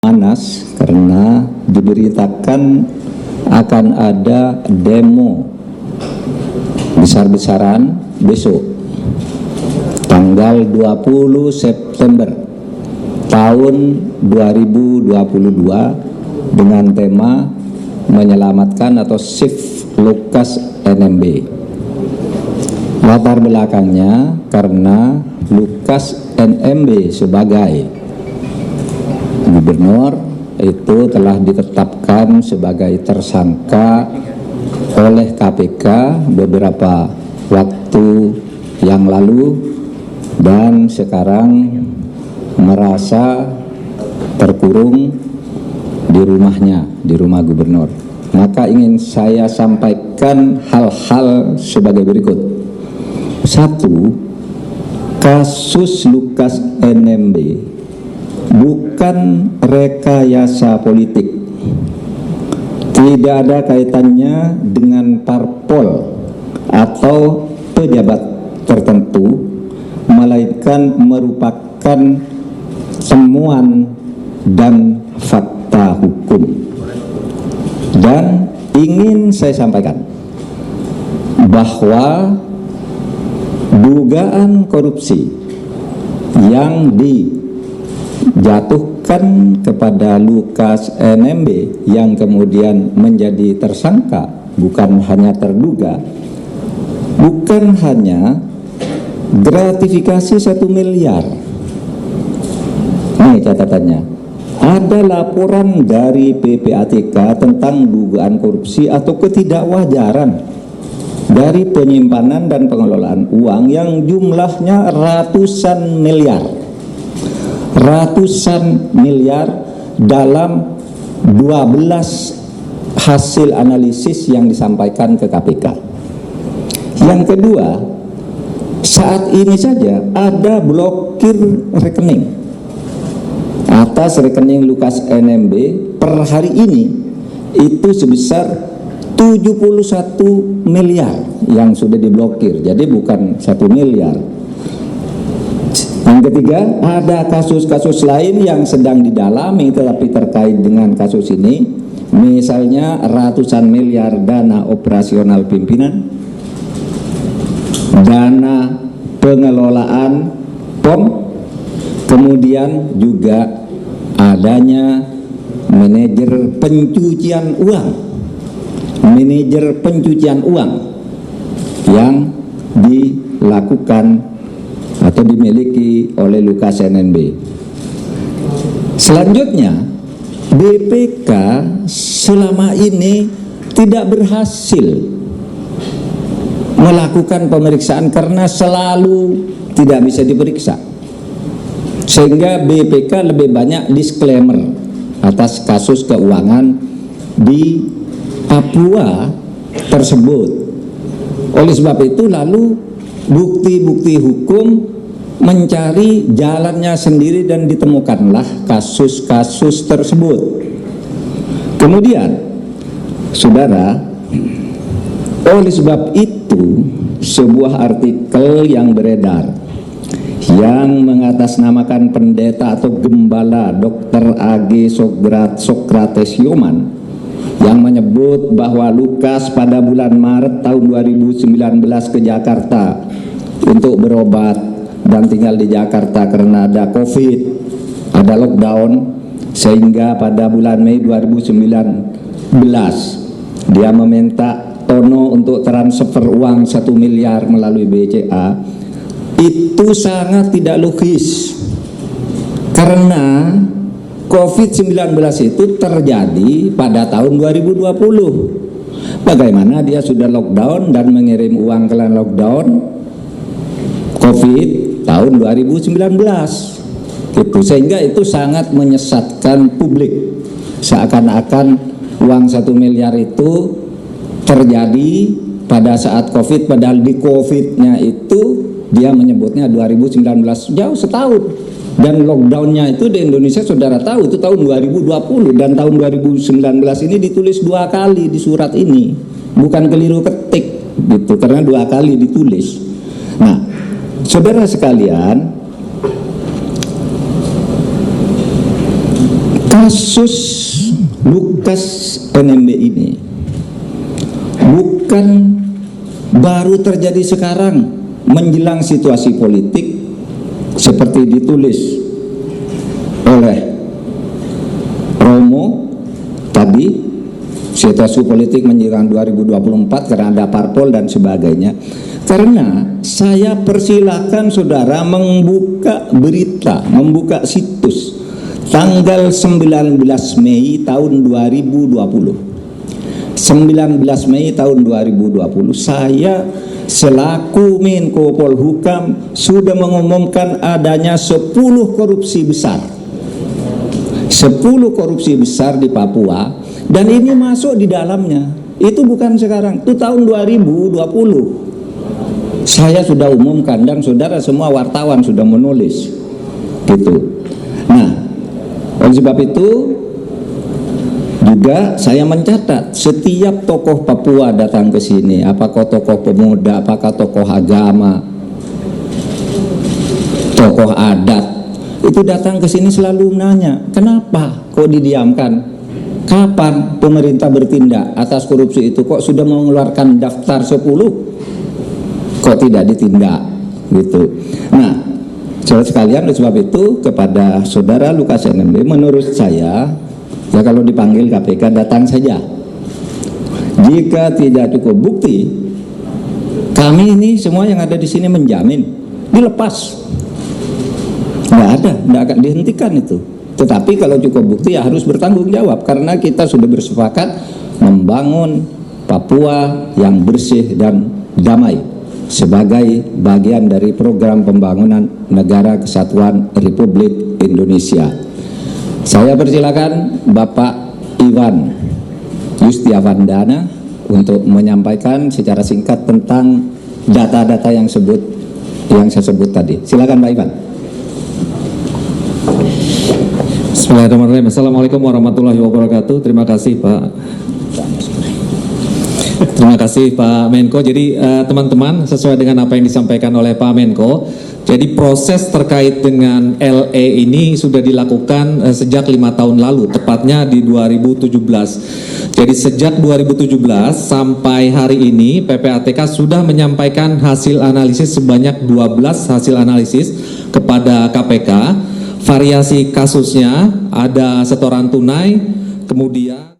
panas karena diberitakan akan ada demo besar-besaran besok tanggal 20 September tahun 2022 dengan tema menyelamatkan atau Save Lukas NMB. Latar belakangnya karena Lukas NMB sebagai gubernur itu telah ditetapkan sebagai tersangka oleh KPK beberapa waktu yang lalu dan sekarang merasa terkurung di rumahnya, di rumah gubernur. Maka ingin saya sampaikan hal-hal sebagai berikut. Satu, kasus Lukas NMB bukan rekayasa politik, tidak ada kaitannya dengan parpol atau pejabat tertentu, melainkan merupakan temuan dan fakta hukum. Dan ingin saya sampaikan bahwa dugaan korupsi yang dijatuhkan kepada Lukas NMB yang kemudian menjadi tersangka, bukan hanya terduga, bukan hanya gratifikasi 1 miliar. Ini catatannya. Ada laporan dari PPATK tentang dugaan korupsi atau ketidakwajaran dari penyimpanan dan pengelolaan uang yang jumlahnya ratusan miliar dalam 12 hasil analisis yang disampaikan ke KPK. Yang kedua, saat ini saja ada blokir rekening atas rekening Lukas NMB per hari ini itu sebesar 71 miliar yang sudah diblokir, jadi bukan 1 miliar. Yang ketiga, ada kasus-kasus lain yang sedang didalami tetapi terkait dengan kasus ini, misalnya ratusan miliar dana operasional pimpinan, dana pengelolaan POM, kemudian juga adanya manajer pencucian uang yang dilakukan atau dimiliki oleh Lukas NMB. Selanjutnya, BPK selama ini tidak berhasil melakukan pemeriksaan karena selalu tidak bisa diperiksa, sehingga BPK lebih banyak disclaimer atas kasus keuangan di Papua tersebut. Oleh sebab itu lalu bukti-bukti hukum mencari jalannya sendiri dan ditemukanlah kasus-kasus tersebut. Kemudian, saudara, oleh sebab itu sebuah artikel yang beredar yang mengatasnamakan pendeta atau gembala Dr. A.G. Sokrates Yoman yang menyebut bahwa Lukas pada bulan Maret tahun 2019 ke Jakarta untuk berobat dan tinggal di Jakarta karena ada COVID, ada lockdown, sehingga pada bulan Mei 2019 dia meminta Tono untuk transfer uang 1 miliar melalui BCA. Itu sangat tidak logis karena COVID-19 itu terjadi pada tahun 2020. Bagaimana dia sudah lockdown dan mengirim uang ke lockdown COVID tahun 2019 gitu, sehingga itu sangat menyesatkan publik, seakan-akan uang 1 miliar itu terjadi pada saat COVID, padahal di COVID-nya itu dia menyebutnya 2019, jauh setahun. Dan lockdownnya itu di Indonesia saudara tahu itu tahun 2020, dan tahun 2019 ini ditulis 2 kali di surat ini, bukan keliru ketik gitu, karena 2 kali ditulis. Nah, saudara sekalian, kasus Lukas NMB ini bukan baru terjadi sekarang menjelang situasi politik seperti ditulis oleh Romo tadi, situasi politik menjelang 2024 karena ada parpol dan sebagainya. Karena saya persilakan saudara membuka berita, membuka situs tanggal 19 Mei tahun 2020. 19 Mei tahun 2020 saya selaku Menko Polhukam sudah mengumumkan adanya 10 korupsi besar. 10 korupsi besar di Papua, dan ini masuk di dalamnya. Itu bukan sekarang, itu tahun 2020. Saya sudah umumkan dan saudara semua wartawan sudah menulis gitu. Nah, oleh sebab itu juga saya mencatat setiap tokoh Papua datang ke sini, apakah tokoh pemuda, apakah tokoh agama, tokoh adat, itu datang ke sini selalu menanya, kenapa kok didiamkan? Kapan pemerintah bertindak atas korupsi itu? Kok sudah mengeluarkan daftar 10? Kok tidak ditindak? Gitu. Nah, saudara sekalian, oleh sebab itu kepada saudara Lukas NMB, menurut saya, ya kalau dipanggil KPK datang saja. Jika tidak cukup bukti, kami ini semua yang ada di sini menjamin dilepas. Nggak ada, nggak akan dihentikan itu. Tetapi kalau cukup bukti ya harus bertanggung jawab, karena kita sudah bersepakat membangun Papua yang bersih dan damai sebagai bagian dari program pembangunan Negara Kesatuan Republik Indonesia. Saya persilakan Bapak Iwan Yustiavandana untuk menyampaikan secara singkat tentang data-data yang saya sebut tadi. Silakan Pak Iwan. Bismillahirrahmanirrahim. Assalamualaikum warahmatullahi wabarakatuh. Terima kasih Pak. Terima kasih Pak Menko. Jadi teman-teman, sesuai dengan apa yang disampaikan oleh Pak Menko, jadi proses terkait dengan LE ini sudah dilakukan sejak 5 tahun lalu, tepatnya di 2017. Jadi sejak 2017 sampai hari ini PPATK sudah menyampaikan hasil analisis sebanyak 12 hasil analisis kepada KPK. Variasi kasusnya ada setoran tunai, kemudian